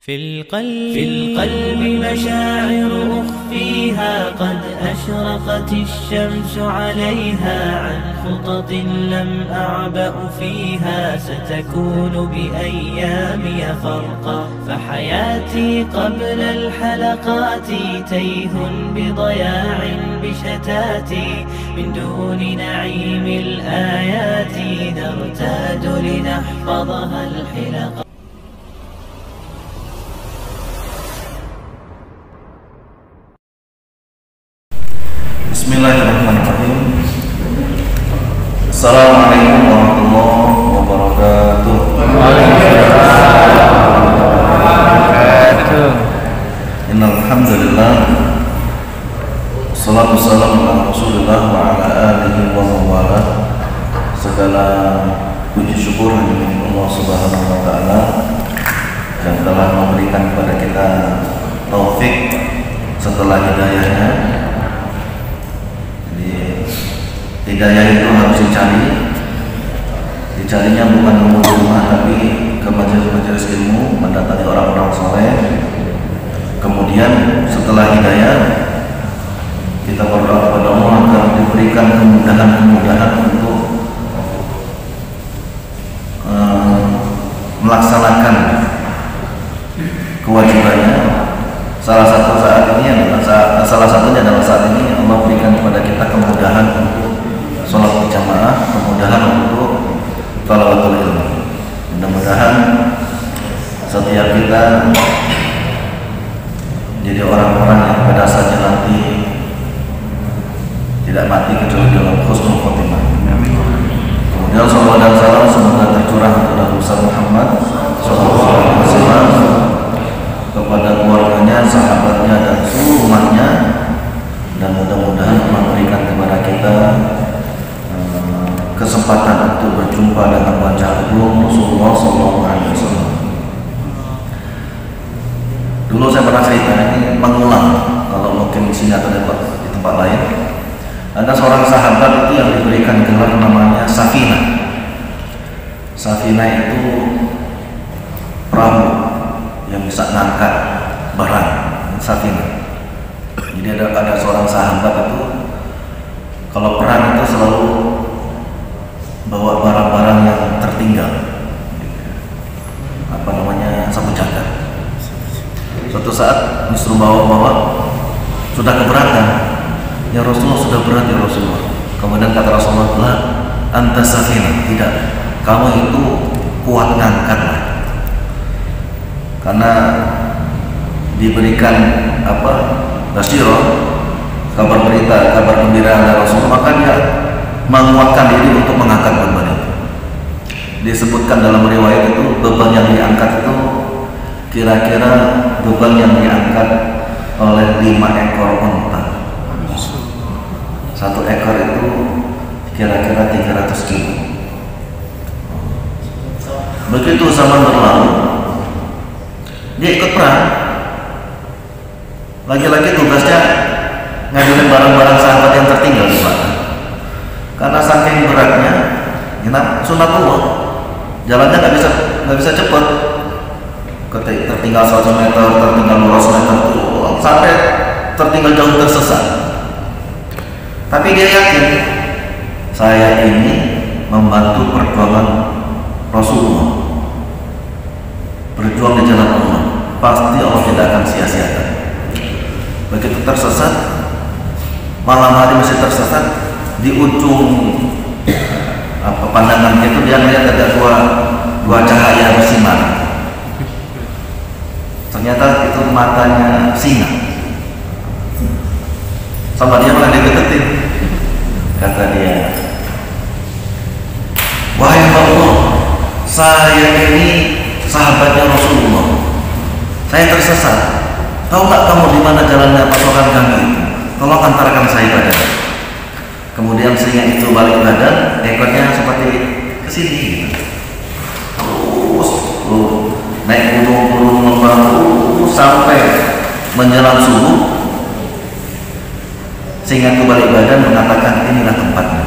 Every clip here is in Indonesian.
في القلب مشاعر أخفيها قد أشرقت الشمس عليها عن خطط لم أعبأ فيها ستكون بأيامي فرقا فحياتي قبل الحلقات تيه بضياع بشتاتي من دون نعيم الآيات نرتاد لنحفظها الحلقات. Bismillahirrahmanirrahim. Assalamualaikum warahmatullahi wabarakatuh. Innal hamdalillah wassalatu wassalamu ala Rasulillah wa ala alihi wa mawala. Segala puji syukur hanya milik Allah Subhanahu wa taala yang telah memberikan kepada kita taufik setelah hidayahnya. Hidayah itu harus dicarinya bukan di rumah tapi ke majelis-majelis ilmu, mendatangi orang-orang soleh. Kemudian setelah hidayah kita berdoa kepada Allah agar diberikan kemudahan-kemudahan untuk melaksanakan kewajibannya. Salah satunya adalah saat ini Allah berikan kepada kita kemudahan untuk sholat berjamaah, kemudahan untuk thalawatul ilmu. Mudah-mudahan setiap kita jadi orang-orang yang pada saatnya nanti tidak mati kecuali dalam husnul khotimah. Kemudian salawat dan salam semoga tercurah untuk Nabi Muhammad SAW, kepada keluarganya, sahabatnya, dan seluruh umatnya, dan mudah-mudahan memberikan kepada kita kesempatan untuk berjumpa dengan wajah agung Rasulullah SAW. Dulu saya pernah cerita, ini mengulang kalau mungkin di sini atau di tempat lain. Ada seorang sahabat itu yang diberikan gelar namanya Safinah. Safinah itu perahu yang bisa ngangkat barang, Safinah. Jadi ada seorang sahabat itu kalau perang itu selalu bawa barang-barang yang tertinggal, sapu jagat. Suatu saat disuruh bawa sudah keberatan, ya Rasulullah, sudah berat ya Rasulullah. Kemudian kata Rasulullah, anta Safinah, tidak, kamu itu kuat ngangkatlah. Karena diberikan basyirah, kabar gembira dari Rasulullah, maka dia menguatkan diri untuk mengangkat beban itu. Disebutkan dalam riwayat itu beban yang diangkat itu kira-kira beban yang diangkat oleh 5 ekor unta. Satu ekor itu kira-kira 300 kilo. Begitu zaman berlalu, dia ikut perang. Lagi-lagi tugasnya ngambilin barang-barang sahabat yang tertinggal di belakang. Karena saking beratnya, sunatullah, jalannya nggak bisa cepat. Tertinggal 100 meter, tertinggal 200 meter, sampai tertinggal jauh tersesat. Tapi dia yakin, saya ini membantu perjuangan Rasulullah, berjuang di jalan Allah, pasti Allah tidak akan sia-siakan. Begitu tersesat, malam hari masih tersesat, di ujung pandangan itu dia melihat ada dua cahaya bersinar. Ternyata itu matanya singa. Sama dia malah dideketin. Kata dia, wahai Allah, saya ini sahabatnya Rasulullah, saya tersesat. Tahu nggak kamu di mana jalannya pasokan kami itu? Tolong antarkan saya pada. Kemudian singa itu balik badan, ekornya seperti kesini, terus naik gunung turun lembah sampai menjelang subuh. Singa itu balik badan mengatakan, inilah tempatnya.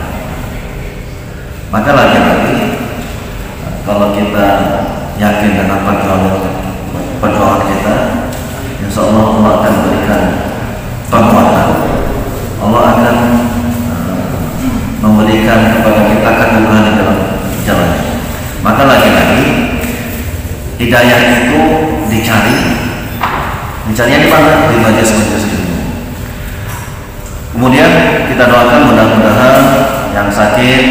Maka lagi-lagi kalau kita yakin dengan perjuangan hidayah itu dicarinya di mana? Di majelis-majelis ilmu. Kemudian kita doakan mudah-mudahan yang sakit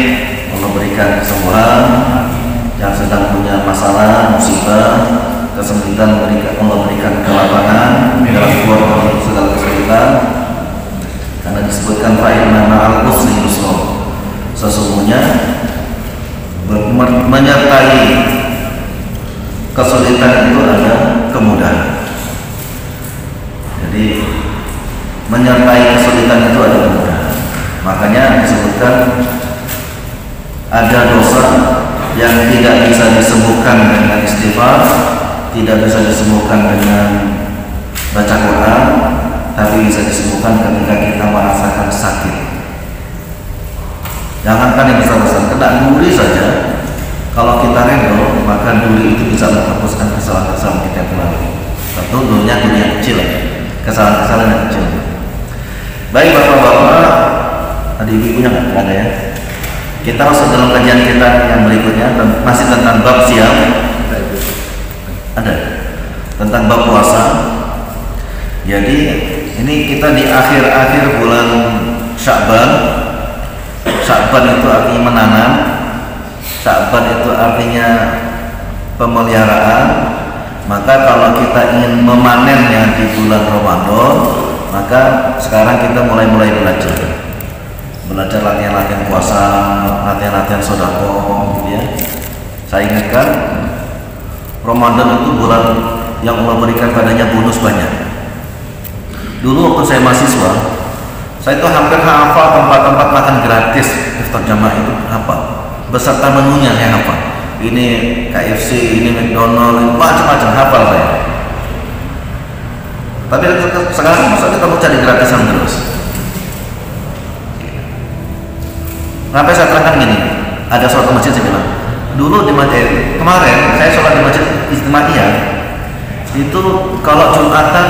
Allah berikan kesembuhan, yang sedang punya masalah, musibah, kesempitan Allah berikan kelapangan dalam keluar dari segala kesulitan. Karena disebutkan fa'inna ma'al usri yusra, sesungguhnya menyertai kesulitan itu ada kemudahan. Jadi menyertai kesulitan itu ada kemudahan. Makanya disebutkan ada dosa yang tidak bisa disembuhkan dengan istighfar, tidak bisa disembuhkan dengan baca Quran, tapi bisa disembuhkan ketika kita merasakan sakit. Jangankan yang besar-besar, kena duri saja, kalau kita ridho, maka duri itu bisa menghapuskan kesalahan-kesalahan kita yang lalu. Tentu dulunya duri yang kecil, kesalahan-kesalahan yang kecil. Baik bapak-bapak, tadi ibu-ibunya nggak ada ya. Kita masuk dalam kajian kita yang berikutnya, masih tentang bab siam. Ada tentang bab puasa. Jadi ini kita di akhir-akhir bulan Sya'ban. Sya'ban itu artinya menanam. Sya'ban itu artinya pemeliharaan. Maka kalau kita ingin memanennya di bulan Ramadan, maka sekarang kita mulai belajar latihan-latihan puasa, latihan-latihan sedekah, gitu ya. Saya ingatkan Ramadan itu bulan yang Allah berikan padanya bonus banyak. Dulu waktu saya mahasiswa, saya itu hampir hafal tempat-tempat makan gratis iftar jamaah itu hafal, beserta menunya saya hafal. Ini KFC, ini McDonald, macam-macam hafal saya. Tapi sekarang masa kita mau cari gratisan terus. Sampai saya terangkan gini, ada suatu masjid saya bilang, dulu di masjid kemarin saya sholat di masjid Istimaiyah itu kalau Jumatan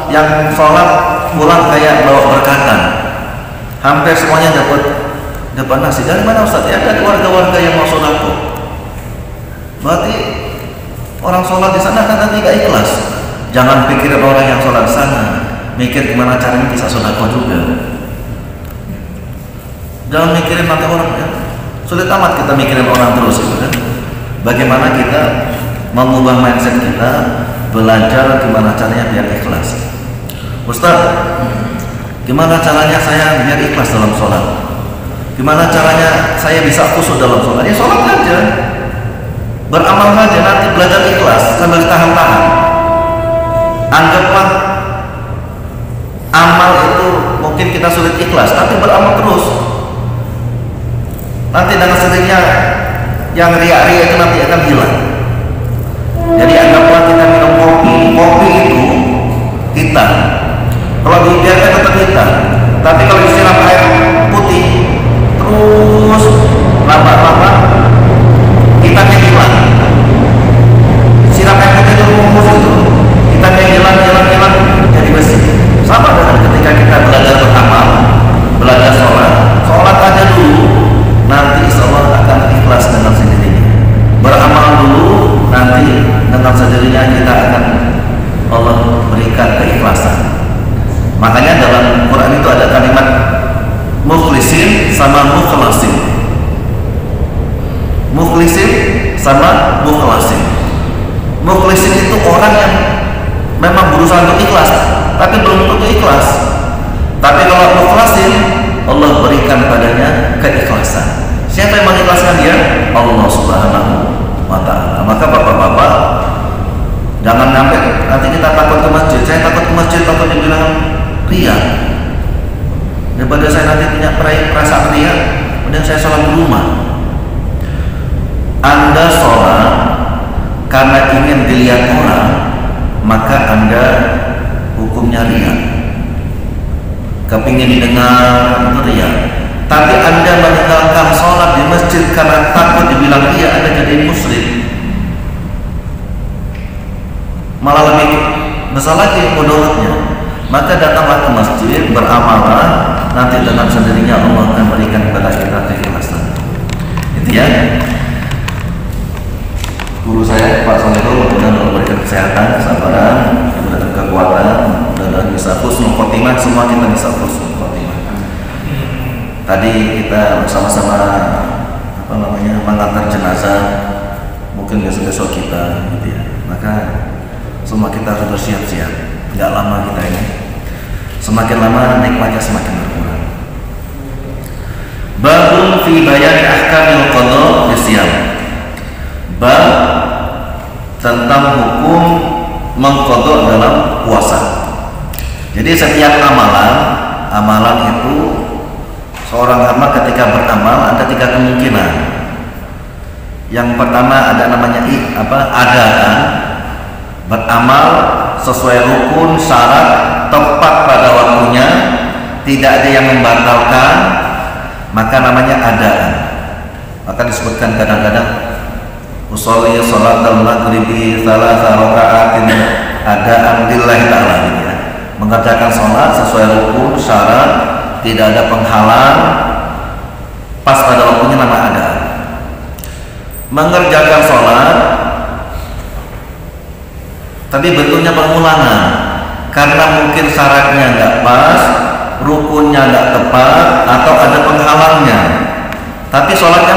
yang sholat pulang kayak bawa berkatan, hampir semuanya dapat nasi. Dari mana Ustaz? Ya dari warga-warga yang mau sholat kok. Berarti orang sholat di sana kan nanti gak ikhlas. Jangan pikirin orang yang sholat di sana, mikir gimana caranya bisa sedekah juga. Jangan mikirin nanti orang ya. Sulit amat kita mikirin orang terus gitu kan. Bagaimana kita mengubah mindset kita, belajar gimana caranya biar ikhlas. Ustaz, gimana caranya saya biar ikhlas dalam sholat? Gimana caranya saya bisa khusyuk dalam sholat? Ya sholat aja, beramal saja, nanti belajar ikhlas sambil tahan-tahan. Anggaplah amal itu mungkin kita sulit ikhlas, tapi beramal terus. Nanti dengan sendirinya yang ria-ria itu nanti akan hilang. Jadi anggaplah kita minum kopi itu hitam. Kalau dibiarkan tetap hitam, tapi kalau disiram air putih terus lama-lama hitamnya hilang. Siram air putih itu hitamnya hilang jadi bersih. Sama dengan ketika kita belajar beramal, belajar sholat aja dulu. Nanti insya Allah akan ikhlas dengan sendirinya. Beramal dulu, nanti dengan sendirinya kita akan Allah berikan keikhlasan. Makanya dalam Quran itu ada kalimat mukhlisin sama mukhlasin. Mukhlisin sama mukhlasin. Mukhlisin itu orang yang memang berusaha untuk ikhlas, tapi belum tentu ikhlas. Tapi kalau mukhlasin, Allah berikan padanya keikhlasan. Siapa yang mengikhlaskan dia? Allah Subhanahu wa Ta'ala. Maka bapak-bapak, jangan sampai nanti kita takut ke masjid. Saya takut ke masjid, takut dibilang ria. Daripada saya nanti punya perasaan ria, kemudian saya sholat di rumah. Anda sholat karena ingin dilihat orang, maka Anda hukumnya ria. Kepingin didengar itu ria. Tapi Anda meninggalkan sholat di masjid karena takut dibilang ria, Anda jadi musyrik. Malah lebih besar lagi mudaratnya. Maka datanglah ke masjid, beramalah, nanti dengan sendirinya Allah akan berikan kepada kita keikhlasan. Itu ya. Guru saya Pak Solehul kesehatan, kesabaran, diberikan kekuatan, dan bisa husnul khotimah. Semua kita bisa husnul khotimah. Tadi kita bersama-sama mengantar jenazah, mungkin besok-besok kita gitu ya. Maka semua kita harus bersiap-siap. Nggak lama kita ini, semakin lama nikmatnya semakin berkurang. Babun fi bayani ahkamil qada bisyam. Bab tentang hukum mengqada dalam puasa. Jadi setiap amalan itu seorang hamba ketika beramal ada 3 kemungkinan. Yang pertama ada namanya adaan, beramal sesuai rukun, syarat, tepat pada waktunya, tidak ada yang membatalkan, maka namanya adaan. Maka disebutkan kadang-kadang usolli sholatal maghribi 3 raka'atin adaan lillahi ta'ala gitu ya. Mengerjakan sholat sesuai rukun, syarat, tidak ada penghalang, pas pada waktunya, nama adaan. Mengerjakan sholat tapi bentuknya pengulangan karena mungkin syaratnya nggak pas, rukunnya nggak tepat, atau ada penghalangnya, tapi sholatnya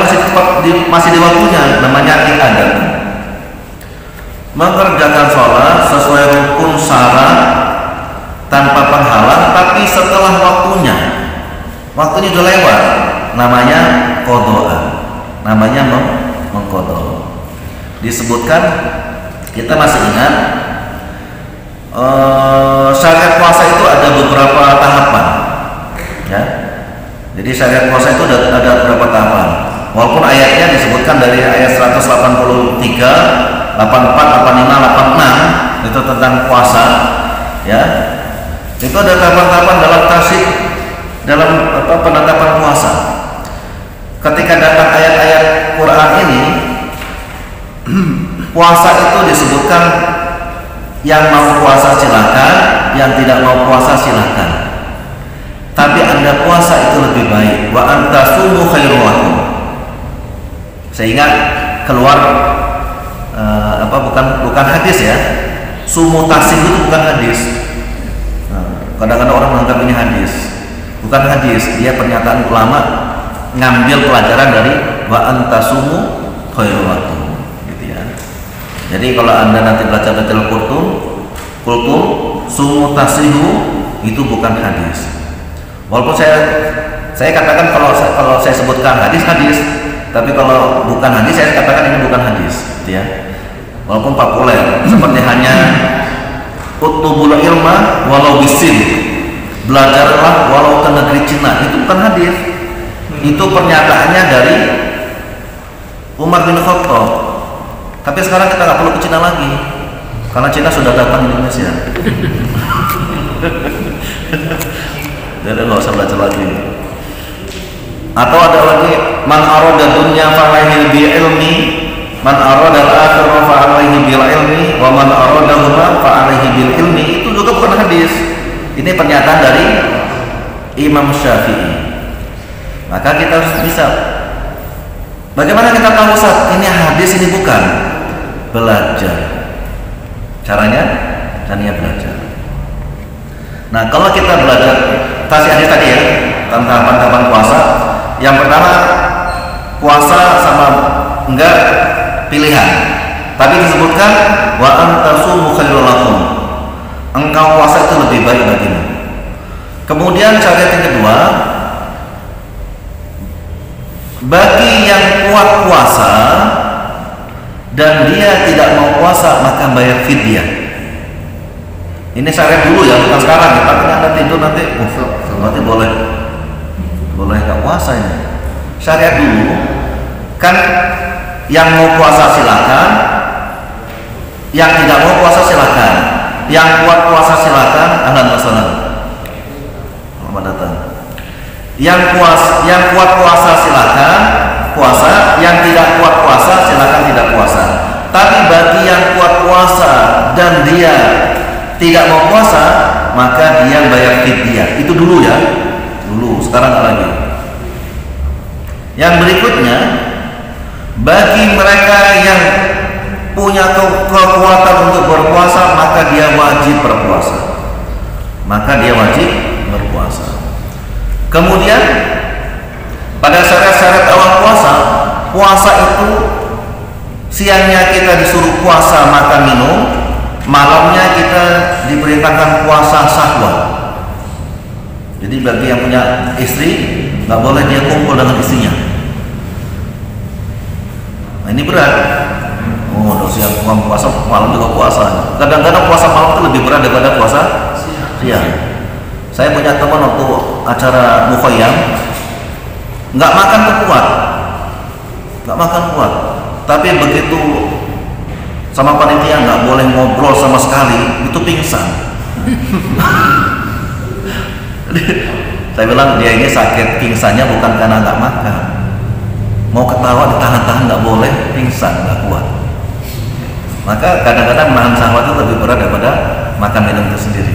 masih di waktunya, namanya i'adah. Mengerjakan sholat sesuai rukun, syarat, tanpa penghalang, tapi setelah waktunya udah lewat, namanya qada'an, namanya mengqada. Disebutkan, kita masih ingat, syariat puasa itu ada beberapa tahapan ya. Jadi syariat puasa itu ada beberapa tahapan, walaupun ayatnya disebutkan dari ayat 183, 84, 85, 86 itu tentang puasa ya. Itu ada tahapan-tahapan dalam tasik, dalam penetapan puasa. Ketika datang ayat-ayat Quran ini, puasa itu disebutkan yang mau puasa silakan, yang tidak mau puasa silakan. Tapi Anda puasa itu lebih baik. Wa antasumu khairul lakum. Sehingga keluar bukan hadis ya. Sumu tasih itu bukan hadis. Kadang-kadang orang menganggap ini hadis. Bukan hadis, dia pernyataan ulama ngambil pelajaran dari wa antasumu khairul lakum. Jadi kalau Anda nanti baca batil kultum sumu tasihu, itu bukan hadis. Walaupun saya katakan kalau saya sebutkan hadis, tapi kalau bukan hadis saya katakan ini bukan hadis, gitu ya. Walaupun populer, seperti hanya utlubul ilma walau bisin, belajarlah walau ke negeri Cina, itu bukan hadis. Itu pernyataannya dari Umar bin Khattab. Tapi sekarang kita nggak perlu ke Cina lagi, karena Cina sudah datang di Indonesia. Jadi nggak usah belajar lagi. Atau ada lagi, man arada dunya fa'alaihi bil ilmi, man arada al-akhirah fa'alaihi bil ilmi, wa man arada huma fa'alaihi bil ilmi. Itu juga bukan hadis. Ini pernyataan dari Imam Syafi'i. Maka kita harus bisa. Bagaimana kita tahu Ustaz ini hadis, ini bukan? Belajar. Caranya belajar. Nah, kalau kita belajar hadis tadi ya, tentang tahapan puasa. Yang pertama, puasa sama enggak pilihan. Tapi disebutkan wa antasumu khairul lakum. Engkau puasa itu lebih baik bagimu. Kemudian syariat yang kedua, bagi yang kuat puasa dan dia tidak mau puasa, maka bayar fidyah. Ini syariat dulu ya, bukan sekarang. Kita Anda tidur nanti boleh nggak puasa ini. Syariat dulu kan, yang mau puasa silakan, yang tidak mau puasa silakan, yang kuat puasa silakan. Ahlan wa sahlan, selamat datang. Yang kuat puasa silakan puasa, yang tidak kuat puasa silakan tidak puasa. Tapi bagi yang kuat puasa dan dia tidak mau puasa, maka dia bayar fidyah. Itu dulu ya, sekarang nggak lagi. Yang berikutnya, bagi mereka yang punya kekuatan untuk berpuasa, maka dia wajib berpuasa. Kemudian pada syarat-syarat awal puasa itu siangnya kita disuruh puasa makan minum, malamnya kita diperintahkan puasa syahwat. Jadi bagi yang punya istri, nggak boleh dia kumpul dengan istrinya. Nah, ini berat. Siang puasa, malam juga puasa. Kadang-kadang puasa malam itu lebih berat daripada puasa siang. Saya punya teman waktu acara mukhayyam, nggak makan kuat, tapi begitu sama panitia nggak boleh ngobrol sama sekali, itu pingsan. Saya bilang dia ini sakit pingsannya bukan karena nggak makan, mau ketawa ditahan-tahan nggak boleh, pingsan nggak kuat. Maka kadang-kadang menahan syahwat itu lebih berat daripada makan minum itu sendiri.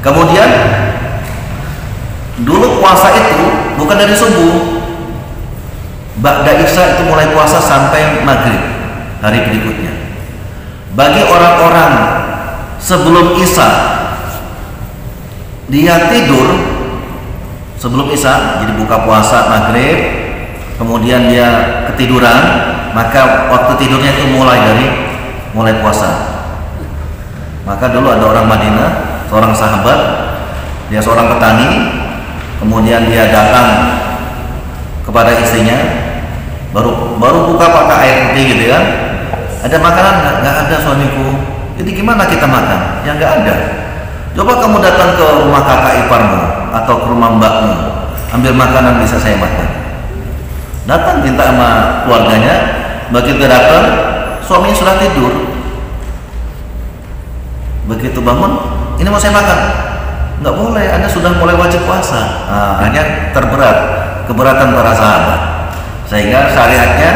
Kemudian dulu puasa itu bukan dari subuh, ba'da isya itu mulai puasa sampai maghrib hari berikutnya. Bagi orang-orang sebelum isya dia tidur sebelum isya, jadi buka puasa maghrib, kemudian dia ketiduran, maka waktu tidurnya itu mulai puasa. Maka dulu ada orang Madinah, seorang sahabat, dia seorang petani, kemudian dia datang kepada istrinya, baru buka pakai air putih gitu kan. Ada makanan nggak ada suamiku. Jadi gimana kita makan? Ya nggak ada. Coba kamu datang ke rumah kakak iparmu atau ke rumah mbakmu, ambil makanan bisa saya makan. Datang minta sama keluarganya, begitu datang suaminya sudah tidur. Begitu bangun, ini mau saya makan. Nggak boleh, Anda sudah mulai wajib puasa. Hanya keberatan para sahabat. Sehingga syariatnya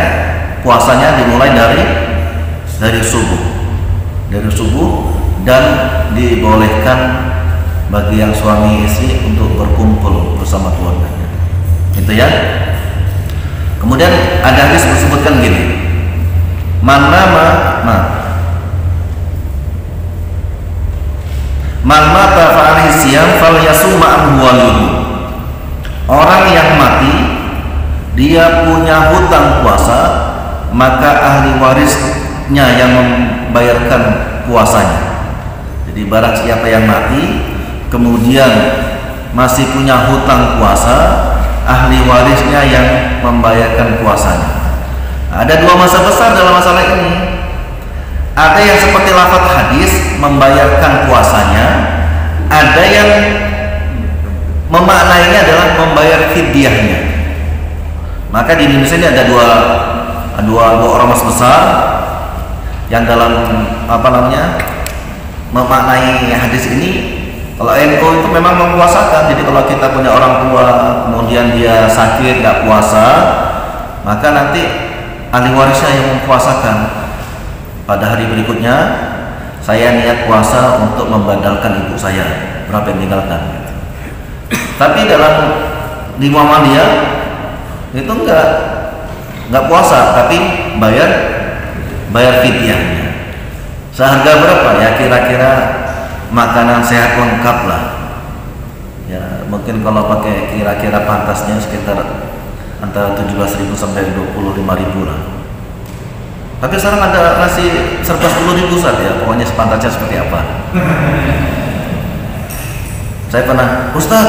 puasanya dimulai dari subuh dan dibolehkan bagi yang suami istri untuk berkumpul bersama keluarganya. Itu ya. Kemudian ada hadis disebutkan gini, man mata fa'alaihi siyam falyasum ma'ahu waliyuhu. Orang yang mati dia punya hutang puasa, maka ahli warisnya yang membayarkan puasanya. Jadi barang siapa yang mati kemudian masih punya hutang puasa, ahli warisnya yang membayarkan puasanya. Ada dua masalah besar dalam masalah ini. Ada yang seperti lafaz hadis membayarkan puasanya, ada yang memaknainya adalah membayar fidyahnya. Maka di Indonesia ini ada dua orang mas besar yang dalam memaknai hadis ini. Kalau NU itu memang mempuasakan. Jadi kalau kita punya orang tua kemudian dia sakit nggak puasa, maka nanti ahli warisnya yang mempuasakan. Pada hari berikutnya saya niat puasa untuk membadalkan ibu saya, berapa yang tinggalkan. Tapi di Muhammadiyah itu enggak puasa, tapi bayar fidyahnya. Seharga berapa ya kira-kira makanan sehat lengkap lah. Ya mungkin kalau pakai kira-kira pantasnya sekitar antara 17.000 sampai 25.000 lah. Tapi sekarang ada nasi serba 10.000 saat ya, pokoknya sepantasnya seperti apa. Saya pernah, Ustaz,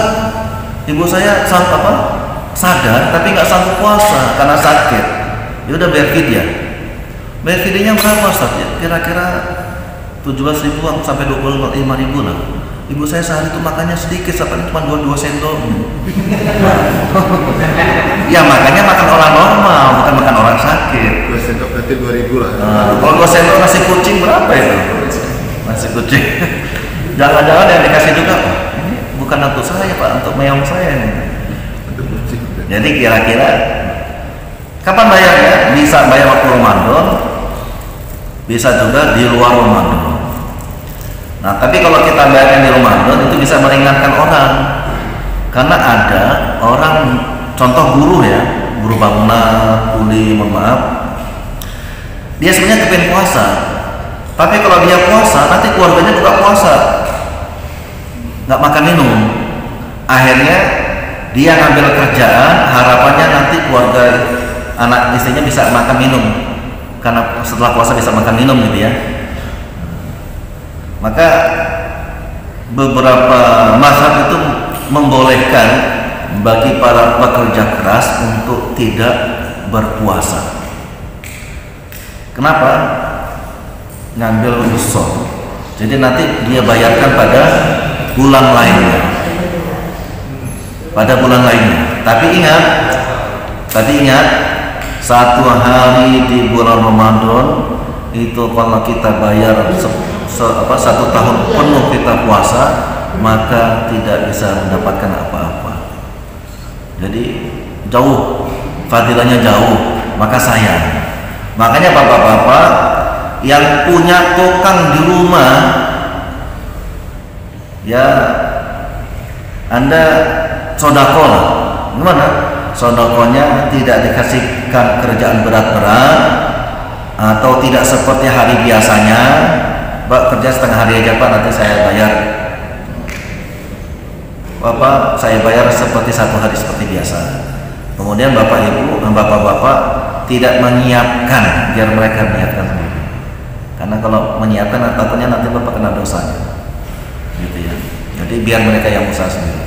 ibu saya sadar tapi nggak sanggup puasa karena sakit. Ya udah bayar fidyah. Bayar fidyahnya berapa Ustaz? Ya, kira-kira 17.000 sampai 25.000 lah. Ibu saya sehari itu makannya sedikit, sampai cuma 2 sendok. Ya makanya makan orang normal, bukan makan orang sakit. 2 sendok berarti 2.000 lah. Kalau 2 sendok nasi kucing berapa itu? Nasi kucing. Jangan-jangan yang dikasih juga, ini bukan untuk saya Pak, untuk meong saya ini. Jadi kira-kira kapan bayarnya? Bisa bayar waktu Ramadan, bisa juga di luar Ramadan. Nah, tapi kalau kita bayarkan di Ramadan itu bisa meringankan orang. Karena ada orang, contoh guru ya, guru bangunan, kuli, mohon maaf, Dia sebenarnya kepengen puasa, tapi kalau dia puasa nanti keluarganya juga puasa, nggak makan minum. Akhirnya dia ngambil kerjaan, harapannya nanti keluarga anak istrinya bisa makan minum, karena setelah puasa bisa makan minum gitu ya. Maka beberapa mazhab itu membolehkan bagi para pekerja keras untuk tidak berpuasa. Kenapa? Ngambil rusuk. Jadi nanti dia bayarkan pada bulan lainnya. Pada bulan lainnya. Tapi ingat, satu hari di bulan Ramadan itu kalau kita bayar satu tahun penuh kita puasa, maka tidak bisa mendapatkan apa-apa. Jadi jauh, fadilahnya jauh, maka sayang. Makanya bapak-bapak yang punya tukang di rumah, ya Anda sodako lah. Gimana? Sodakonya tidak dikasihkan kerjaan berat-berat, atau tidak seperti hari biasanya. Pak, kerja setengah hari aja Pak, nanti saya bayar. Bapak, saya bayar seperti satu hari seperti biasa. Kemudian bapak ibu dan bapak-bapak tidak menyiapkan, biar mereka menyiapkan sendiri. Karena kalau menyiapkan takutnya nanti bapak kena dosanya, gitu ya. Jadi biar mereka yang usaha sendiri.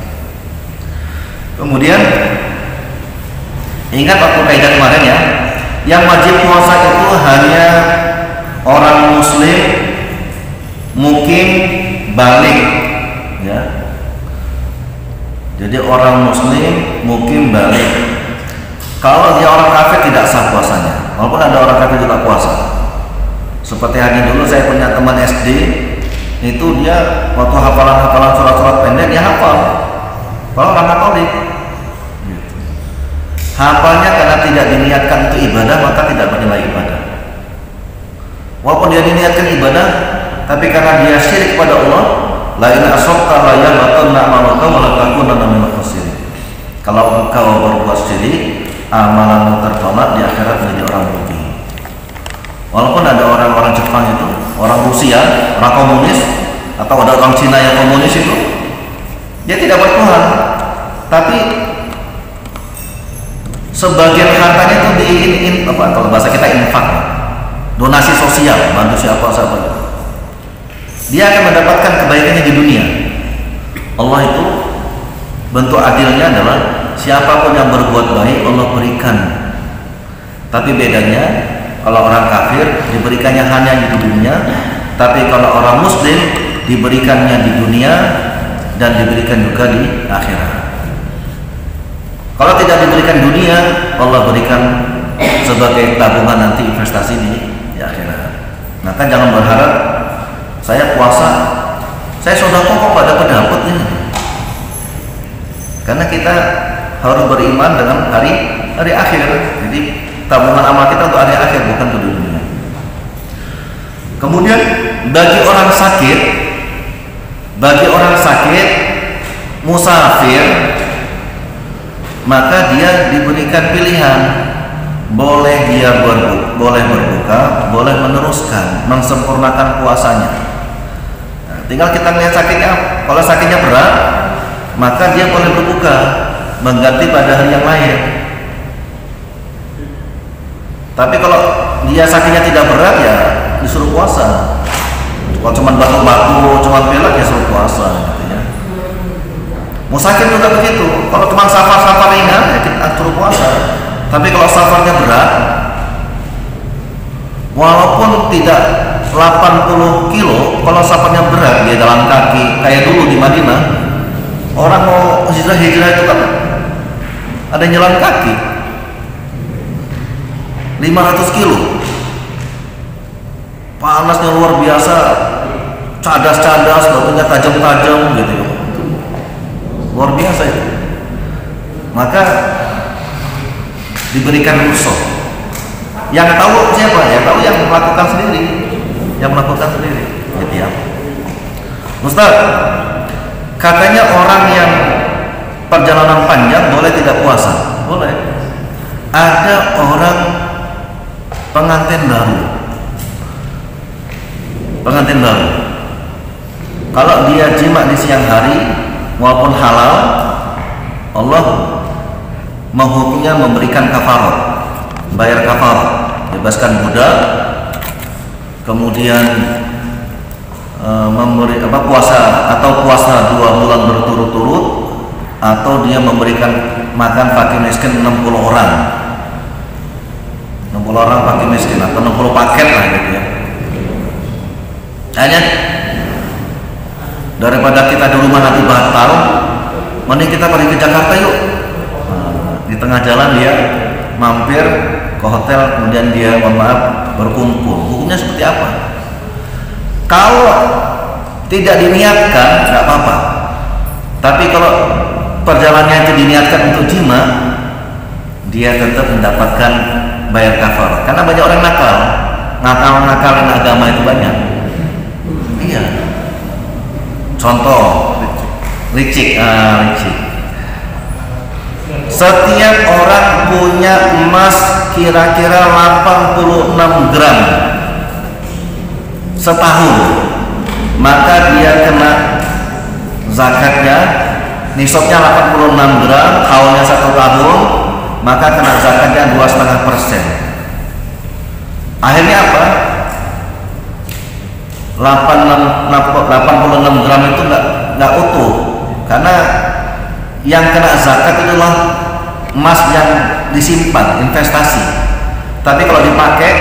Kemudian ingat waktu kaidah kemarin ya, yang wajib puasa itu hanya orang muslim mukim balik, ya. Jadi orang muslim mukim balik. Kalau dia orang kafir tidak sah puasanya, walaupun ada orang kafir juga puasa. Seperti hari dulu saya punya teman SD, itu dia waktu hafalan surat-surat pendek dia hafal. Kalau orang Katolik, hafalnya karena tidak diniatkan itu ibadah, maka tidak bernilai ibadah. Walaupun dia diniatkan ibadah, tapi karena dia syirik pada Allah, la in asyrakta la yahbatanna amaluka wa la takunanna minal khasirin. Kalau engkau berbuat syirik, amalanmu tertolak, di akhirat menjadi orang rugi. Walaupun ada orang-orang Jepang itu, orang Rusia, orang komunis, atau ada orang Cina yang komunis itu, dia tidak bertuhan, tapi sebagian hartanya itu kalau bahasa kita infak, donasi sosial, bantu siapa. Dia akan mendapatkan kebaikannya di dunia. Allah itu bentuk adilnya adalah siapapun yang berbuat baik Allah berikan. Tapi bedanya kalau orang kafir diberikannya hanya di dunia, tapi kalau orang muslim diberikannya di dunia dan diberikan juga di akhirat. Kalau tidak diberikan dunia, Allah berikan sebagai tabungan nanti investasi di akhirat. Maka jangan berharap saya puasa, saya sodako kok pada pendapatnya. Karena kita harus beriman dengan hari akhir. Jadi tabungan amal kita untuk hari akhir, bukan untuk dunia. Kemudian bagi orang sakit, musafir, maka dia diberikan pilihan, boleh dia boleh berbuka, boleh meneruskan, mensempurnakan puasanya. Nah, tinggal kita lihat sakitnya. Kalau sakitnya berat, maka dia boleh berbuka, mengganti pada hari yang lain. Tapi kalau dia sakitnya tidak berat, ya disuruh puasa. Kalau cuma batuk-batuk, cuma pilek, ya suruh puasa, gitu ya. Musafir juga begitu. Kalau cuma safar ringan, ya kita suruh puasa. Tapi kalau safarnya berat, walaupun tidak 80 kilo, kalau safarnya berat, dia jalan kaki, kayak dulu di Madinah, orang mau hijrah itu kan ada yang jalan kaki 500 kilo, panasnya luar biasa, cadas, batunya tajam gitu, luar biasa itu. Maka diberikan rukhsah. Yang tahu siapa? Ya tahu yang melakukan sendiri, gitu ya. Ustaz, katanya orang yang perjalanan panjang boleh tidak puasa? Boleh. Ada orang pengantin baru, pengantin baru. Kalau dia jima di siang hari walaupun halal, Allah menghukumnya memberikan kafarat, bayar kafarat, bebaskan budak, kemudian memberi puasa 2 bulan berturut-turut, atau dia memberikan makan fakir miskin 60 orang fakir miskin, atau 60 paket lah gitu ya. Hanya daripada kita di rumah nanti batal, mending kita pergi ke Jakarta yuk. Di tengah jalan dia mampir ke hotel, kemudian dia berkumpul. Hukumnya seperti apa? Kalau tidak diniatkan nggak apa-apa, tapi kalau perjalanannya itu diniatkan untuk jima, dia tetap mendapatkan bayar kafarat. Karena banyak orang nakalin agama itu banyak. Iya. Contoh, licik. Setiap orang punya emas kira-kira 86 gram setahun, maka dia kena zakatnya. Nisabnya 86 gram, tahunnya 1 tahun, maka kena zakatnya 2,5%. Akhirnya apa? 86 gram itu nggak utuh, karena yang kena zakat itulah emas yang disimpan, investasi. Tapi kalau dipakai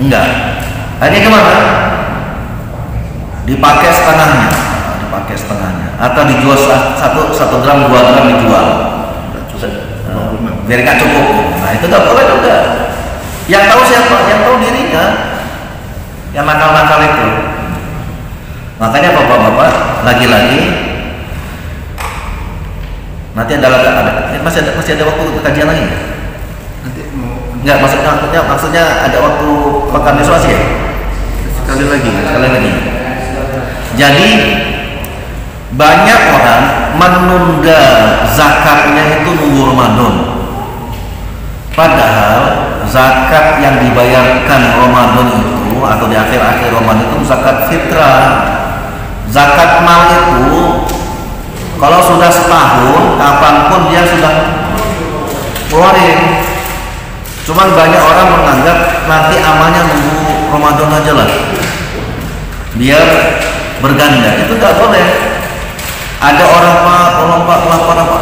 enggak. Akhirnya gimana? Dipakai setengahnya, atau dijual 1 gram, 2 gram dijual. Biar nggak cukup. Nah itu nggak boleh juga. Yang tahu siapa? Yang tahu dirinya. Yang nakal-nakal itu. Makanya bapak-bapak, lagi-lagi nanti masih ada waktu untuk kajian lagi. Nanti mau Enggak, maksudnya ada waktu pekan menstruasi ya? sekali lagi. Jadi banyak orang menunda zakatnya itu nunggu Ramadan. Padahal zakat yang dibayarkan Ramadan itu atau di akhir-akhir Ramadan itu zakat fitrah. Zakat mal itu kalau sudah setahun, kapanpun dia sudah keluarin. Cuman banyak orang menganggap nanti amalnya nunggu Ramadan aja lah, biar berganda. Itu nggak boleh. Ada orang pak,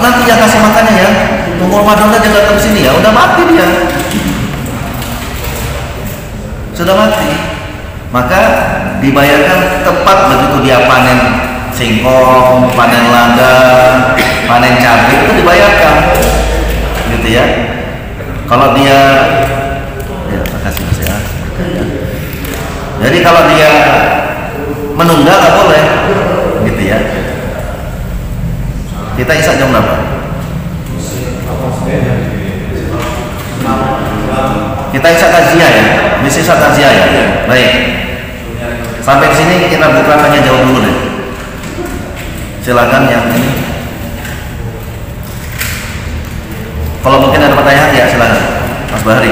nanti yang kasih makannya ya, tunggu Ramadan aja datang sini ya, udah mati dia, sudah mati. Maka dibayarkan tepat begitu dia panen singkong, panen lada, panen cabai, itu dibayarkan, gitu ya. Kalau dia, ya makasih mas ya. Jadi kalau dia menunda nggak boleh, gitu ya. Kita isya jam berapa? Kita isya taziah ya, misi isya taziah ya. Baik. Sampai di sini kita buka tanya jawab dulu deh. Silakan yang ini. Kalau mungkin ada pertanyaan ya silakan, Mas Bahri.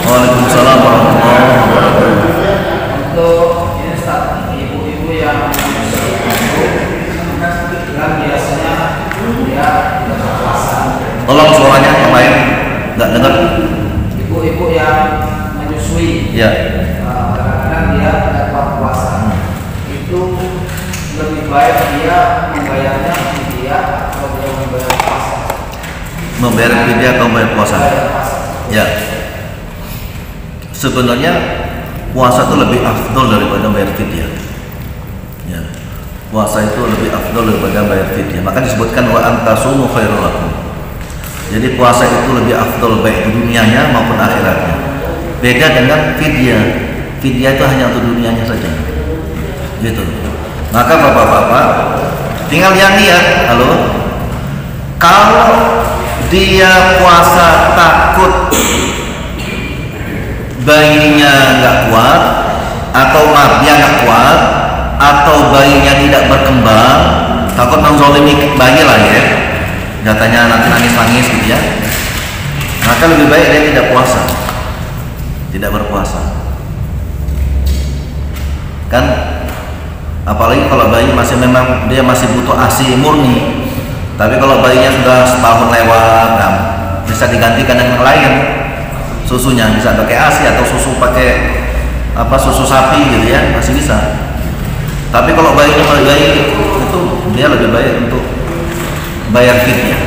Waalaikumsalam warahmatullahi wabarakatuh. Untuk ini Ustaz, ibu-ibu yang kan biasanya dia berpuasa. Tolong suaranya yang lain, nggak dengar. Ibu-ibu yang menyusui, Ya. kadang-kadang dia tidak puasa. Itu lebih baik dia membayarnya dia atau dia membayar puasa. Membayar fidyah atau membayar puasa? Ya. Sebenarnya puasa itu lebih afdol daripada bayar fidyah. Ya. Puasa itu lebih afdol daripada bayar fidyah. Maka disebutkan wa antasumu khairul lakum. Jadi puasa itu lebih afdol baik di dunianya maupun akhiratnya. Beda dengan fidyah. Fidyah itu hanya untuk dunianya saja. Gitu. Maka bapak-bapak tinggal yang lihat, halo. Kalau dia puasa takut bayinya nggak kuat, atau dia nggak kuat, atau bayinya tidak berkembang, takut menzolimi bayi lah ya, katanya nanti nangis gitu ya, maka lebih baik dia tidak puasa, tidak berpuasa. kan. Apalagi kalau bayi memang dia masih butuh ASI murni. Tapi kalau bayinya sudah setahun lewat, nah, bisa digantikan dengan yang lain. Susunya bisa pakai ASI atau susu pakai susu sapi gitu ya, masih bisa. Tapi kalau bayinya bayi itu dia lebih baik untuk bayar fidyah.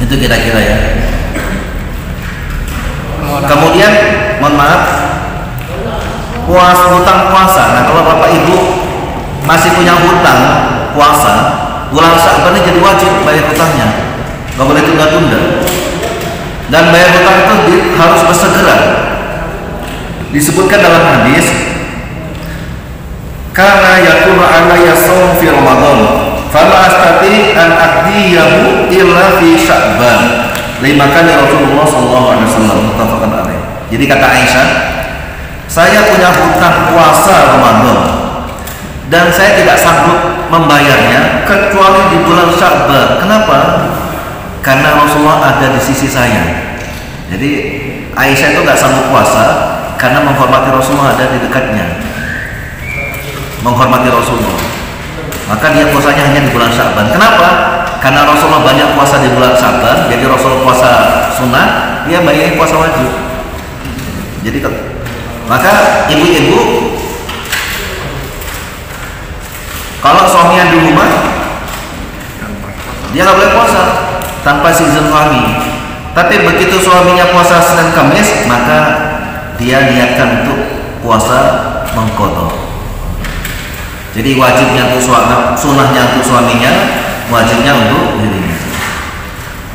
Itu kira-kira ya. Kemudian mohon maaf, hutang puasa. Nah, kalau Bapak Ibu masih punya hutang puasa, bulan Sya'ban ini jadi wajib bayar hutangnya, nggak boleh tunda-tunda. Dan bayar hutang itu harus bersegera. Disebutkan dalam hadis, karena yakunu alayya shaum fi Ramadan, fala astati an aqdiyahu illa fi Sya'ban. Lima kali Rasulullah sallallahu alaihi wasallam muttafaqun alaih. Jadi kata Aisyah, saya punya hutang puasa Ramadan dan saya tidak sanggup membayarnya kecuali di bulan Sya'ban. Kenapa? Karena Rasulullah ada di sisi saya. Jadi Aisyah itu nggak sanggup puasa karena menghormati Rasulullah ada di dekatnya, menghormati Rasulullah. Maka dia puasanya hanya di bulan Sya'ban. Kenapa? Karena Rasulullah banyak puasa di bulan Sya'ban. Jadi Rasulullah puasa sunnah, dia bayarnya puasa wajib. Jadi maka ibu-ibu kalau suaminya di rumah, dia nggak boleh puasa tanpa izin suami. Tapi begitu suaminya puasa Senin Kamis, maka dia niatkan untuk puasa mengqadha. Jadi wajibnya untuk sunnahnya untuk suaminya, wajibnya untuk dirinya.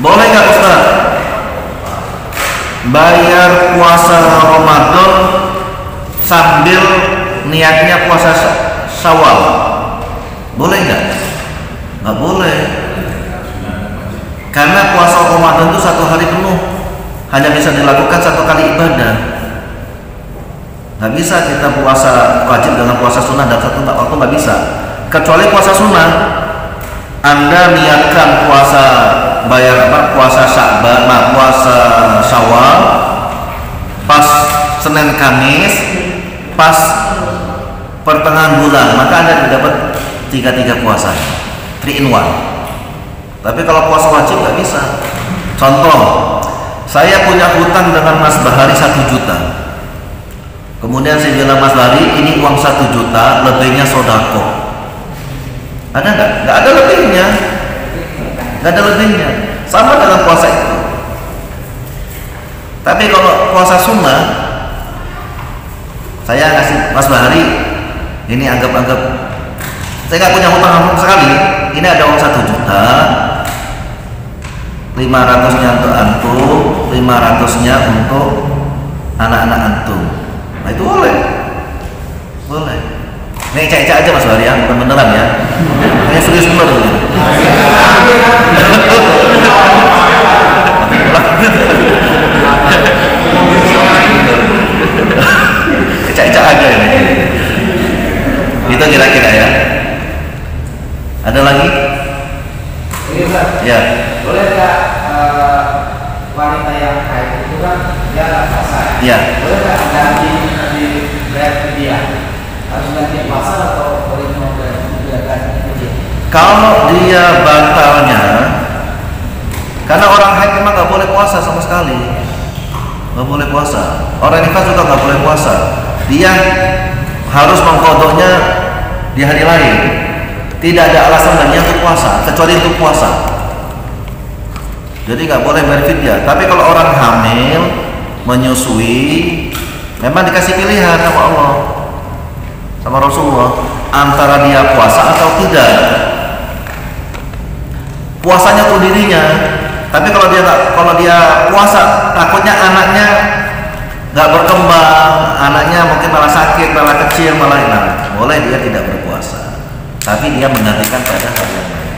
Boleh nggak Ustaz bayar puasa Ramadan sambil niatnya puasa Syawal? Boleh nggak? Nggak boleh. Karena puasa Ramadan itu 1 hari penuh, hanya bisa dilakukan 1 kali ibadah. Nggak bisa kita puasa wajib dengan puasa sunnah dalam 1 waktu, nggak bisa. Kecuali puasa sunnah, Anda niatkan puasa puasa Sya'ban, puasa Syawal, pas Senin Kamis, pas pertengahan bulan, maka Anda dapat 3 puasa, 3 in 1. Tapi kalau puasa wajib nggak bisa. Contoh, saya punya hutang dengan Mas Bahari 1 juta. Kemudian saya bilang, Mas Bahari, ini uang 1 juta, lebihnya sodako. Ada nggak? Nggak ada lebihnya. Nggak ada lebihnya. Sama dengan puasa itu. Tapi kalau puasa sunnah, saya kasih Mas Bahari, ini anggap saya nggak punya hutang sekali. Ini ada uang 1 juta. 500-nya untuk antum, 500-nya untuk anak-anak antum. Nah itu boleh. Ini cek-cek aja Mas Bahari ya, bukan beneran ya. Ini serius bener ini. Cek-cek aja ini. Itu kira-kira ya. Ada lagi? Ya. Boleh nggak wanita yang haid itu kan dia nggak puasa? Ya. Boleh nggak ganti bayar fidyah? Harus ganti puasa atau boleh cuma ganti fidyah? Kalau dia batalnya, karena orang haid memang nggak boleh puasa sama sekali, nggak boleh puasa. Orang nifas juga nggak boleh puasa. Dia harus mengqadhanya di hari lain. Tidak ada alasan baginya untuk puasa kecuali untuk puasa. Jadi nggak boleh bayar fidyah. Tapi kalau orang hamil, menyusui, memang dikasih pilihan sama Allah, sama Rasulullah, antara dia puasa atau tidak. Puasanya untuk dirinya. Tapi kalau dia puasa, takutnya anaknya nggak berkembang, anaknya mungkin malah sakit, malah kecil, malah hilang. Boleh dia tidak berpuasa. Tapi dia menggantikan pada hal yang lain.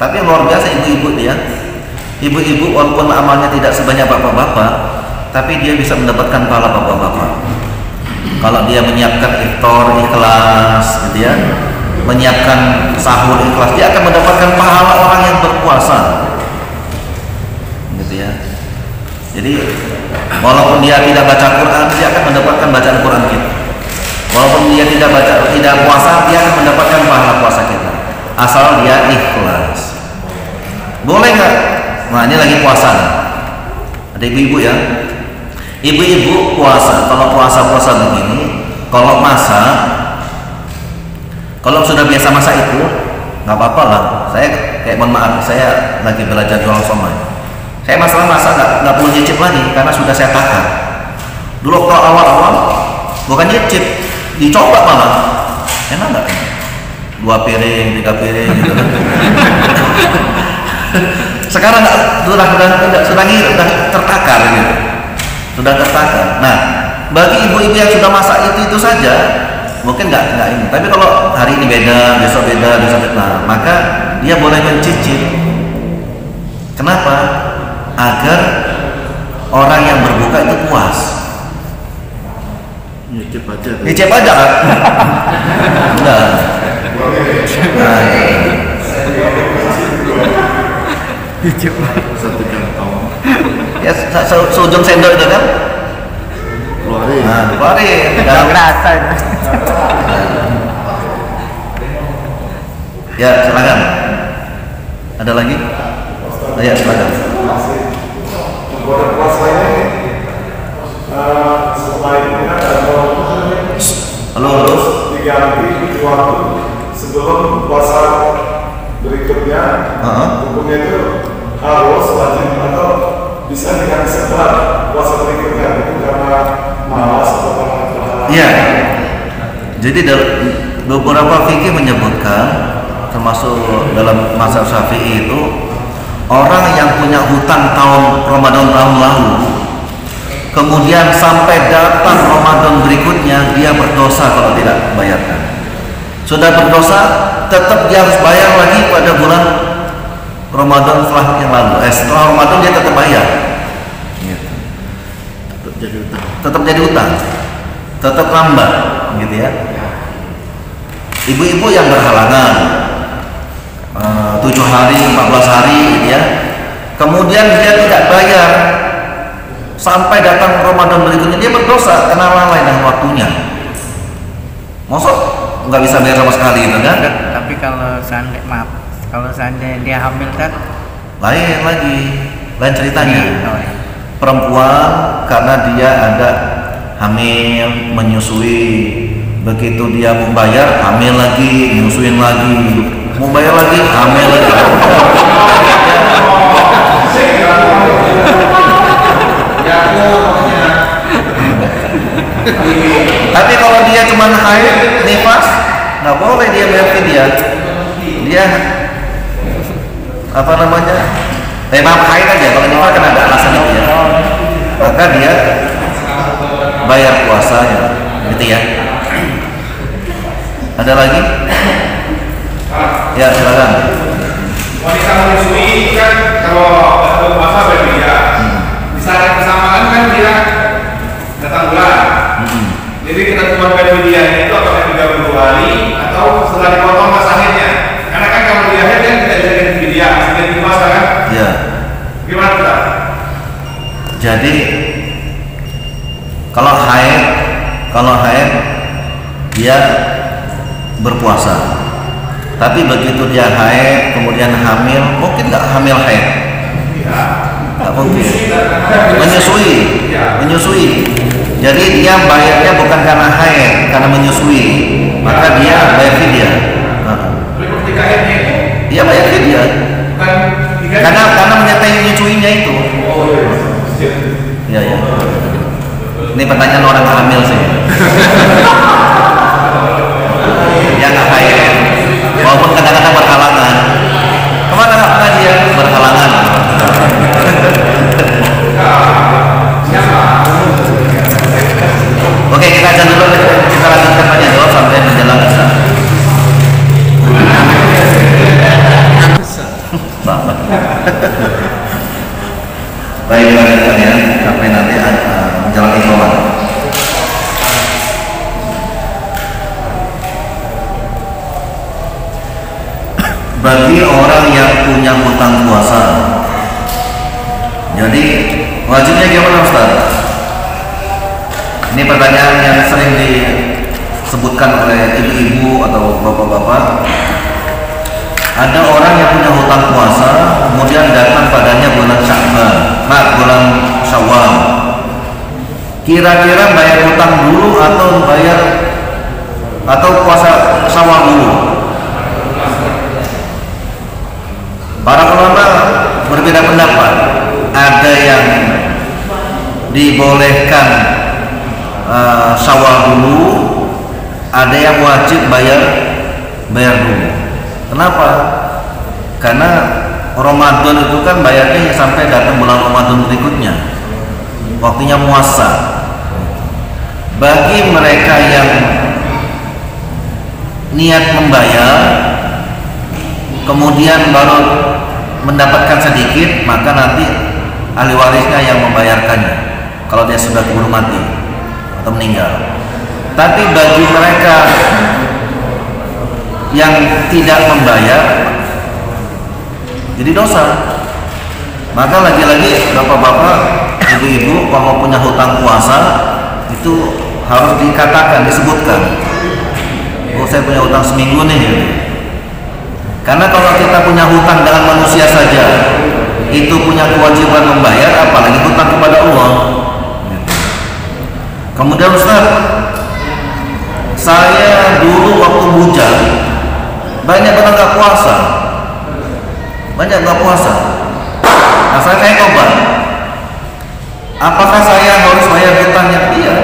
Tapi luar biasa ibu-ibu dia. Ibu-ibu walaupun amalnya tidak sebanyak bapak-bapak, tapi dia bisa mendapatkan pahala bapak-bapak. Kalau dia menyiapkan iftar ikhlas, gitu ya, menyiapkan sahur ikhlas, dia akan mendapatkan pahala orang yang berpuasa, gitu ya. Jadi Walaupun dia tidak baca Quran, dia akan mendapatkan bacaan Quran kita. Walaupun dia tidak puasa, dia akan mendapatkan pahala puasa kita. Asal dia ikhlas. Boleh nggak? Nah, ini lagi puasa nih. Ada ibu-ibu ya. Ibu-ibu puasa. Kalau puasa begini, kalau masak, kalau sudah biasa masak itu nggak apa-apa lah. Saya kayak mohon maaf, saya lagi belajar jual somai. Saya masalah masak nggak perlu nyicip lagi karena sudah saya takar. Dulu kalau awal-awal bukan nyicip, dicoba malah. Enak nggak? 2 piring, 3 piring gitu kan. Sekarang sudah tertakar gitu. Sudah tertakar. Nah, bagi ibu-ibu yang sudah masak itu saja mungkin nggak ini. Tapi kalau hari ini beda, besok beda, nah, maka dia boleh mencicip. Kenapa? Agar orang yang berbuka itu puas. Nyicip aja. Nyicip aja kan? Udah. Nah, Satu kantong. ya seujung sendok itu kan? Keluarin. Nah, keluarin. Kerasa. Ya, silakan. Ada lagi? Ya, silakan. Bulan puasa ini sebaiknya Halo. diganti waktu sebelum puasa berikutnya. Hukumnya itu harus wajib atau bisa diganti setelah puasa berikutnya itu karena malas atau karena terhalang. Iya. Jadi beberapa fikih menyebutkan, termasuk dalam mazhab Syafi'i itu, orang yang punya hutang Ramadan tahun lalu, kemudian sampai datang Ramadan berikutnya, dia berdosa kalau tidak bayarkan. Sudah berdosa, tetap dia harus bayar lagi pada bulan Ramadan setelah yang lalu. Setelah Ramadan dia tetap bayar. Tetap jadi utang, tetap lambat, gitu ya. Ibu-ibu yang berhalangan 7 hari, 14 hari, gitu ya. Kemudian dia tidak bayar sampai datang Ramadan berikutnya, dia berdosa karena lalai dengan waktunya. Maksud nggak bisa bayar sama sekali gitu kan? Tapi kalau seandainya dia hamil kan? Lain lagi, lain ceritanya. Oh, ya. Perempuan karena dia ada hamil, menyusui, begitu dia mau bayar, hamil lagi, menyusuin lagi, mau bayar lagi, hamil lagi. Tapi kalau dia cuma haid, nifas, nggak boleh dia bayar fidyah. Dia apa namanya? Maaf, haid aja. Kalau nifas kan ada alasan itu ya. Maka dia bayar puasanya, gitu ya. Ada lagi? Ya, silakan. Wanita menyusui kan kalau berpuasa berbeda. Di saat yang bersamaan kan dia datang bulan. Jadi kita cuma bayar fidyahnya itu apakah 30 hari atau setelah dipotong mas akhirnya? Karena kan kalau di akhir kan tidak bisa ganti fidyah, masih ganti puasa kan? Ya. Gimana kita? Jadi kalau haid dia berpuasa. Tapi begitu dia haid kemudian hamil, mungkin nggak hamil haid? Nggak mungkin. Menyusui. Jadi dia bayarnya bukan karena haid, karena menyusui. Maka dia bayar fidyah. Ketika akhirnya itu? Iya, bayar fidyah. Bukan diganti? Karena menyertai menyusuinya itu. Iya. Ini pertanyaan orang hamil sih. Dia nggak haid, walaupun kadang-kadang berhalangan. Kemana dia berhalangan? Oke, kita aja dulu. Kita lanjutkan tanya jawab sampai menjelang isya. Baik, lanjutkan ya sampai nanti menjelang iqamah. Bagi orang yang punya hutang puasa, jadi wajibnya gimana Ustaz? Ini pertanyaan yang sering disebutkan oleh ibu-ibu atau bapak-bapak. Ada orang yang punya hutang puasa, kemudian datang padanya bulan Syawal. Kira-kira bayar hutang dulu atau puasa Syawal dulu? Para ulama berbeda pendapat. Ada yang dibolehkan Syawal dulu, ada yang wajib bayar dulu. Kenapa? Karena Ramadan itu kan bayarnya sampai datang bulan Ramadan berikutnya, waktunya puasa. Bagi mereka yang niat membayar kemudian baru mendapatkan sedikit, maka nanti ahli warisnya yang membayarkannya kalau dia sudah keburu mati atau meninggal. Tapi bagi mereka yang tidak membayar jadi dosa. Maka lagi-lagi bapak-bapak, ibu-ibu, kalau punya hutang puasa itu harus dikatakan, disebutkan. Oh, saya punya hutang seminggu nih. Karena kalau kita punya hutang dengan manusia saja itu punya kewajiban membayar, apalagi hutang kepada Allah. Kemudian Ustaz, saya dulu waktu bujang banyak orang nggak puasa. Nah, saya kayak tobat. Apakah saya harus bayar hutangnya? Iya.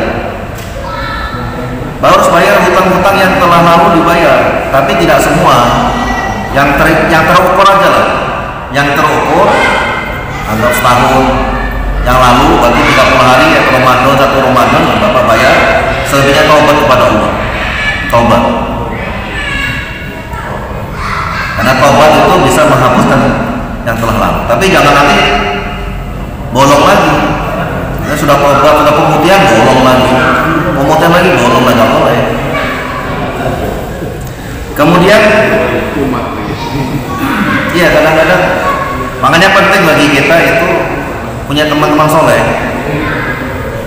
Harus bayar hutang-hutang yang telah lalu dibayar, tapi tidak semua. Yang terukur aja lah. Yang terukur anggap setahun yang lalu, berarti 30 hari ya, Ramadan, 1 Ramadan Bapak bayar, selebihnya taubat kepada Allah. Taubat. Karena taubat itu bisa menghapuskan yang telah lalu. Tapi jangan nanti bolong lagi. Ya, sudah taubat, sudah pemutihan, bolong lagi. Pemutihan lagi, bolong lagi, nggak boleh. Kemudian, iya kadang-kadang, makanya penting bagi kita itu punya teman-teman soleh.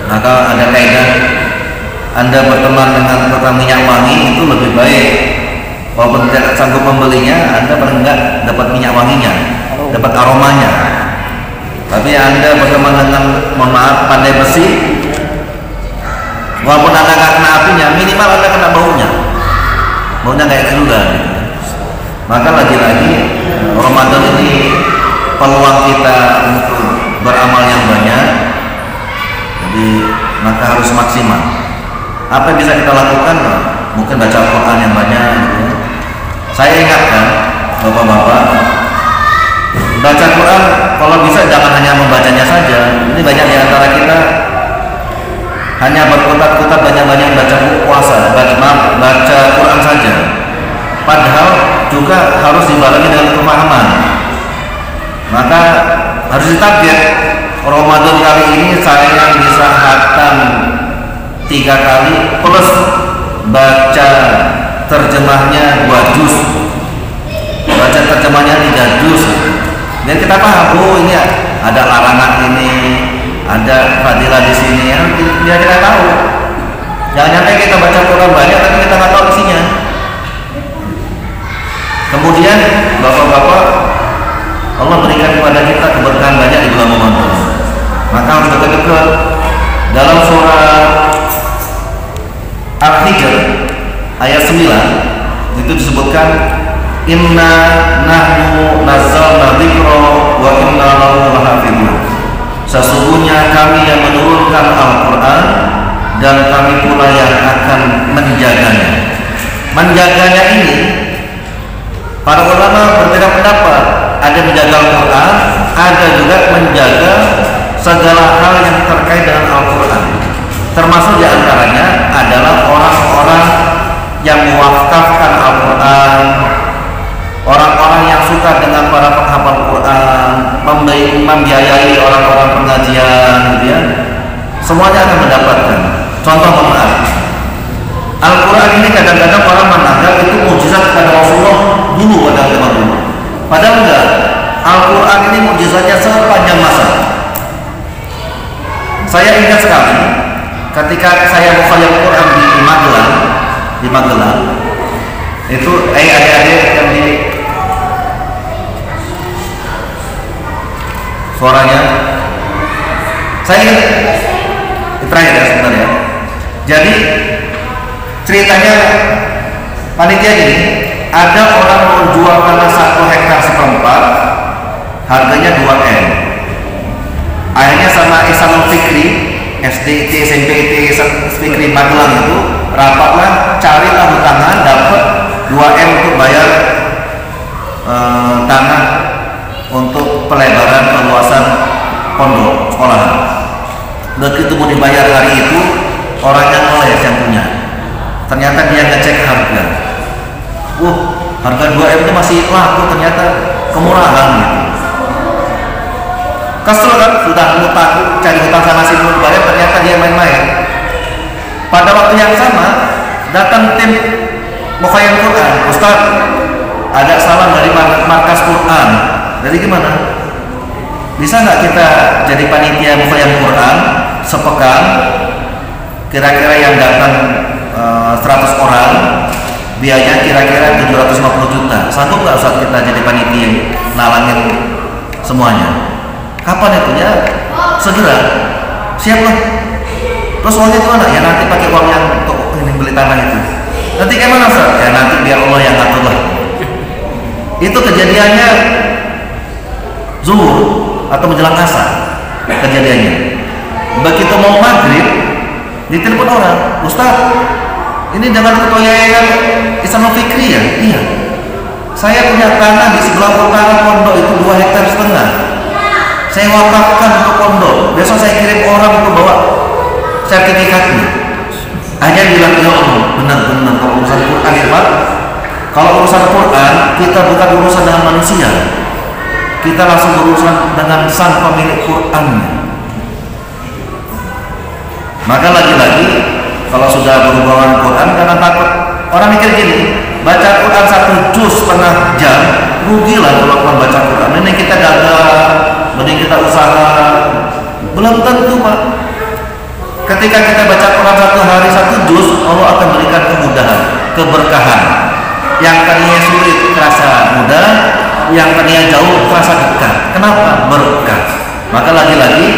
Maka ada kaidah, Anda berteman dengan tukang minyak wangi itu lebih baik. Walaupun tidak sanggup membelinya, Anda paling enggak dapat minyak wanginya, dapat aromanya. Tapi Anda berteman dengan, mohon maaf, pandai besi, walaupun Anda nggak kena apinya, minimal Anda kena baunya kayak keluar. Maka lagi-lagi Ramadan ini peluang kita untuk beramal yang banyak, jadi maka harus maksimal. Apa yang bisa kita lakukan? Mungkin baca Al-Quran yang banyak gitu ya. Saya ingatkan bapak-bapak, baca Quran kalau bisa jangan hanya membacanya saja. Ini banyak di antara kita hanya berkutat-kutat banyak-banyak baca puasa, baca Quran saja. Padahal juga harus dibarengi dengan pemahaman. Maka harus ditarget. Ramadan kali ini saya bisa khatam 3 kali plus baca terjemahnya 2 juz, baca terjemahnya 3 juz. Dan kita paham, oh ini ada larangan ini, ada fadilah di sini, ya biar kita tahu. Jangan sampai kita baca Quran banyak tapi kita nggak tahu isinya. Kemudian bapak-bapak, Allah berikan kepada kita keberkahan banyak di bulan Ramadan. Maka harus dekat-dekat. Dalam surah Al-Hijr ayat 9 itu disebutkan, Inna nahnu nazzalna dzikra wa inna lahu lahafidun. Sesungguhnya kami yang menurunkan Al-Quran dan kami pula yang akan menjaganya. Menjaganya ini para ulama berbeda pendapat. Ada menjaga Al-Quran, ada juga menjaga segala hal yang terkait dengan Al-Quran. Termasuk diantaranya adalah orang-orang yang mewakafkan Al-Quran, orang-orang yang suka dengan para penghafal Quran, membiayai orang-orang pengajian, gitu ya. Semuanya akan mendapatkan. Contoh maaf, Al-Quran ini kadang-kadang orang menanggap itu mukjizat kepada Rasulullah dulu pada zaman dulu. Padahal enggak. Al-Quran ini mukjizatnya sepanjang masa. Saya ingat sekali ketika saya mukhayyam Quran di Magelang itu adik-adik yang di suaranya saya terakhir ya sebentar ya. Jadi ceritanya panitia ini, ada orang mau jual tanah 1 hektar seperempat, harganya 2M. Akhirnya sama Ihsanul Fikri, SD, SMP, Fikri Magelang itu rapatlah, carilah hutangan, dapat 2M untuk bayar tanah untuk pelebaran peluasan pondok sekolah. Begitu mau dibayar hari itu, orangnya ngeles yang punya. Ternyata dia ngecek harga. Harga 2M itu masih laku, ternyata kemurahan gitu. Kesel kan, sudah ngutang, cari hutang sana sini dibayar, ternyata dia main-main. Pada waktu yang sama, datang tim mukhayyam Quran. Ustaz, ada salam dari markas Quran. Jadi gimana? Bisa nggak kita jadi panitia mukhayyam Quran sepekan? Kira-kira yang datang 100 orang, biayanya kira-kira 750 juta. Sanggup nggak Ustaz kita jadi panitia nalangin semuanya? Kapan itu? Ya segera, siaplah. Terus uangnya gimana? Ya nanti pakai uang yang untuk ini beli tanah itu. Nanti gimana Ustaz? Ya nanti biar Allah yang ngatur lah. Itu kejadiannya zuhur atau menjelang asar kejadiannya. Begitu mau maghrib, ditelepon orang, Ustaz, ini dengan ketua yayasan Ihsanul Fikri ya? Iya. Saya punya tanah di sebelah utara pondok itu 2,5 hektar. Saya wakafkan untuk pondok. Besok saya kirim orang untuk bawa sertifikatnya. Hanya bilang, ya Allah, benar-benar kalau urusan Quran Pak. Kalau urusan Quran, kita bukan urusan dengan manusia. Kita langsung berurusan dengan sang pemilik Qurannya. Maka lagi-lagi kalau sudah berhubungan Quran, karena takut orang mikir gini, baca Quran 1 juz setengah jam, rugilah kalau baca Quran. Ini kita gagal, mending kita usaha. Belum tentu Pak. Ketika kita baca Quran 1 hari 1 juz, Allah akan berikan kemudahan, keberkahan. Yang tadinya sulit terasa mudah, yang tadinya jauh terasa dekat. Kenapa? Berkah. Maka lagi-lagi